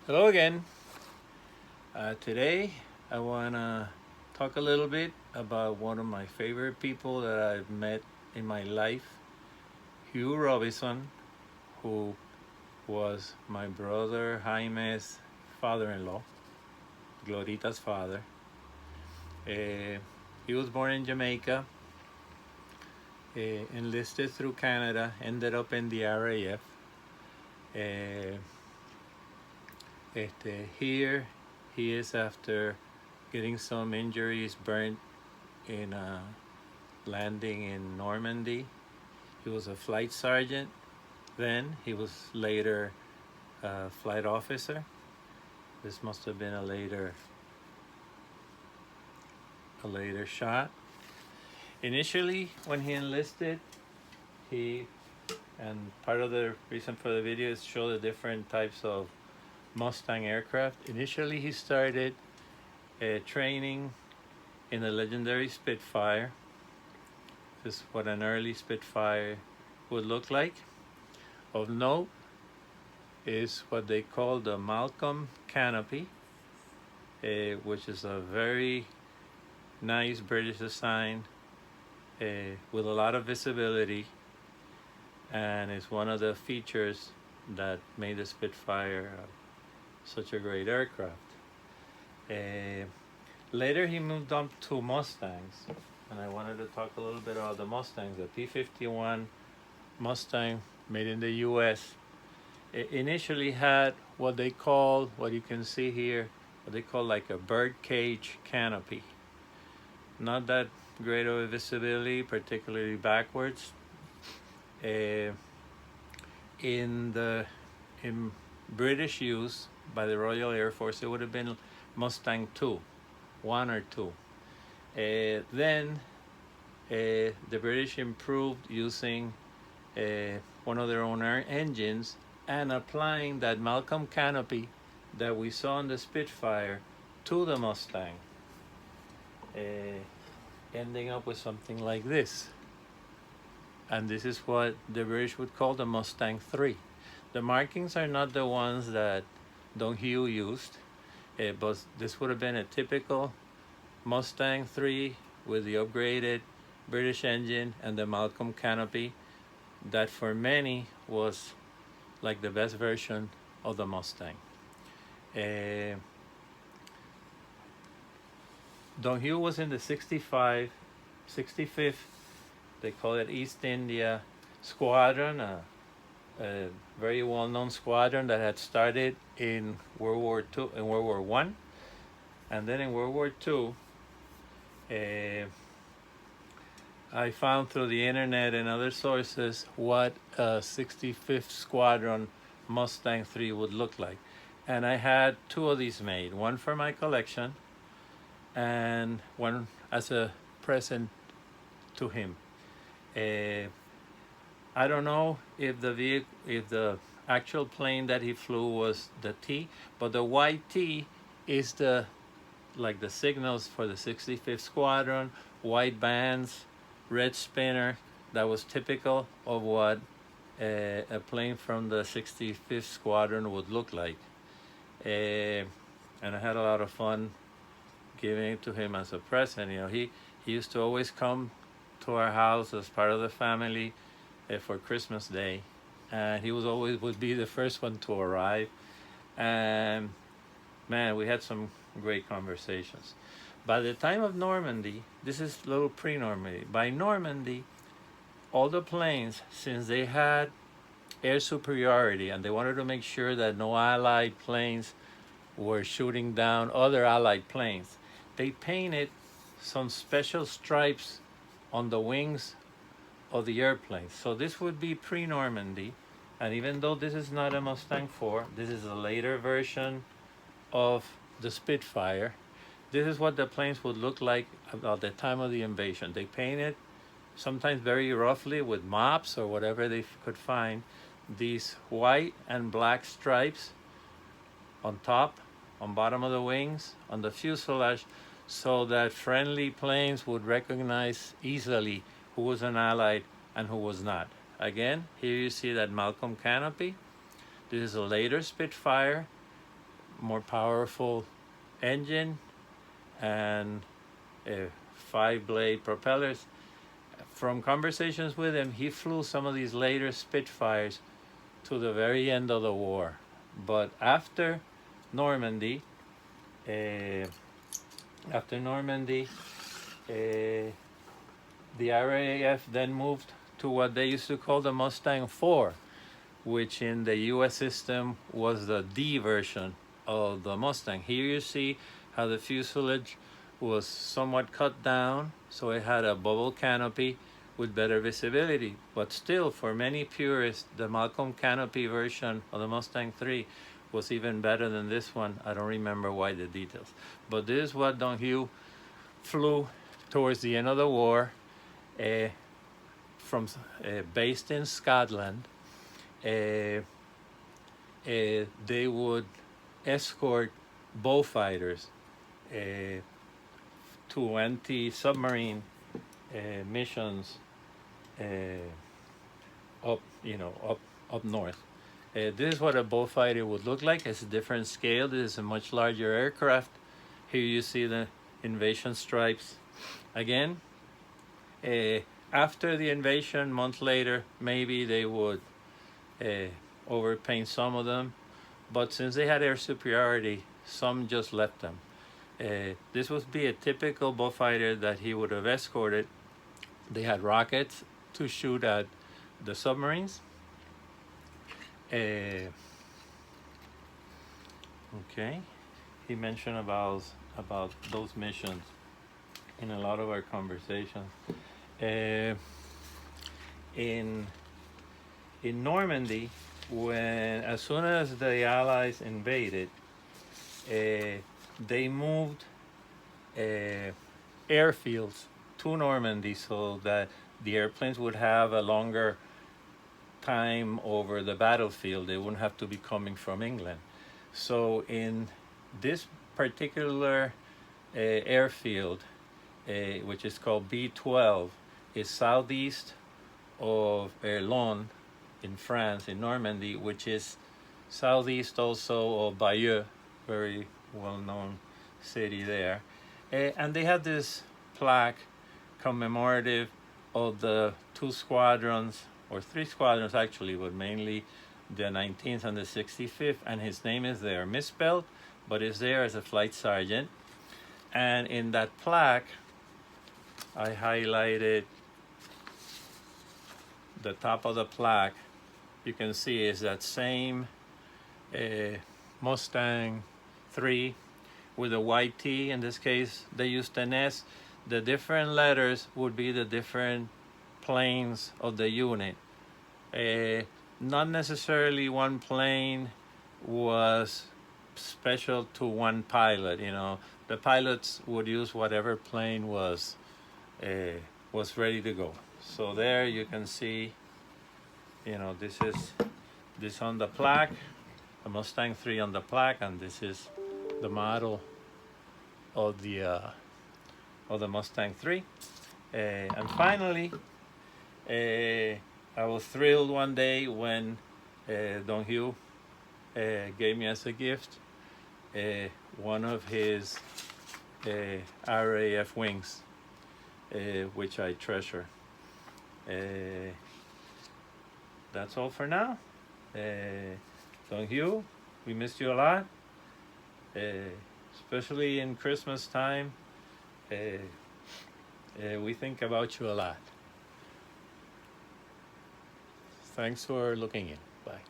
Hello again. Today I want to talk a little bit about one of my favorite people that I've met in my life, Hugh Robison, who was my brother Jaime's father-in-law, Glorita's father. He was born in Jamaica, enlisted through Canada, ended up in the RAF. Here he is after getting some injuries, burnt in a landing in Normandy. He was a flight sergeant then. He was later a flight officer. This must have been a later shot. Initially, when he enlisted, and part of the reason for the video is to show the different types of Mustang aircraft. Initially, he started training in the legendary Spitfire. This is what an early Spitfire would look like. Of note is what they call the Malcolm Canopy, which is a very nice British design with a lot of visibility, and it's one of the features that made the Spitfire such a great aircraft. Later he moved on to Mustangs, and I wanted to talk a little bit about the Mustangs. The P-51 Mustang made in the US initially had what you can see here, what they call like a birdcage canopy. Not that great of a visibility, particularly backwards. In British use by the Royal Air Force, it would have been Mustang 2, 1 or 2. Then the British improved using one of their own engines and applying that Malcolm canopy that we saw in the Spitfire to the Mustang, ending up with something like this. And this is what the British would call the Mustang 3. The markings are not the ones that Don Hugh used, but this would have been a typical Mustang 3 with the upgraded British engine and the Malcolm canopy that for many was like the best version of the Mustang. Don Hugh was in the 65th, they call it East India Squadron, a very well-known squadron that had started in World War I, and then in World War II, I found through the internet and other sources what a 65th Squadron Mustang 3 would look like, and I had 2 of these made, one for my collection and one as a present to him. I don't know if the actual plane that he flew was the T, but the white T is the signals for the 65th Squadron, white bands, red spinner. That was typical of what a plane from the 65th Squadron would look like. And I had a lot of fun giving it to him as a present. You know, he used to always come to our house as part of the family for Christmas Day, and he would be the first one to arrive, and man, we had some great conversations. By the time of Normandy, this is a little pre-Normandy, by Normandy, all the planes, since they had air superiority and they wanted to make sure that no Allied planes were shooting down other Allied planes, they painted some special stripes on the wings of the airplanes. So this would be pre-Normandy, and even though this is not a Mustang 4, this is a later version of the Spitfire. This is what the planes would look like at the time of the invasion. They painted, sometimes very roughly with mops or whatever they could find, these white and black stripes on top, on bottom of the wings, on the fuselage, so that friendly planes would recognize easily who was an Allied and who was not. Again, here you see that Malcolm canopy. This is a later Spitfire more powerful engine and 5-blade propellers. From conversations with him, he flew some of these later Spitfires to the very end of the war. But after Normandy, the RAF then moved to what they used to call the Mustang 4, which in the US system was the D version of the Mustang. Here you see how the fuselage was somewhat cut down, so it had a bubble canopy with better visibility. But still, for many purists, the Malcolm canopy version of the Mustang 3 was even better than this one. I don't remember why, the details. But this is what Don Hugh flew towards the end of the war, based in Scotland. They would escort bullfighters to anti-submarine missions up north. This is what a bullfighter would look like. It's a different scale. This is a much larger aircraft. Here you see the invasion stripes. Again, after the invasion, a month later, maybe they would overpaint some of them. But since they had air superiority, some just left them. This would be a typical bullfighter that he would have escorted. They had rockets to shoot at the submarines. Okay, he mentioned about those missions in a lot of our conversations. In Normandy, as soon as the Allies invaded, they moved airfields to Normandy so that the airplanes would have a longer time over the battlefield. They wouldn't have to be coming from England. So in this particular airfield, which is called B12, is southeast of Erlon in France, in Normandy, which is southeast also of Bayeux, very well-known city there. And they had this plaque commemorative of the 2 squadrons, or 3 squadrons actually, but mainly the 19th and the 65th, and his name is there, misspelled, but is there as a flight sergeant. And in that plaque, I highlighted the top of the plaque. You can see is that same Mustang 3 with a white T. In this case, they used an S. The different letters would be the different planes of the unit. Not necessarily one plane was special to one pilot. You know, the pilots would use whatever plane was ready to go. So there you can see, you know, this is this on the plaque, the Mustang 3 on the plaque, and this is the model of the Mustang 3. And finally, I was thrilled one day when Don Hugh gave me as a gift one of his RAF wings, which I treasure. That's all for now. Don Hugh, we missed you a lot, especially in Christmas time. We think about you a lot. Thanks for looking in. Bye.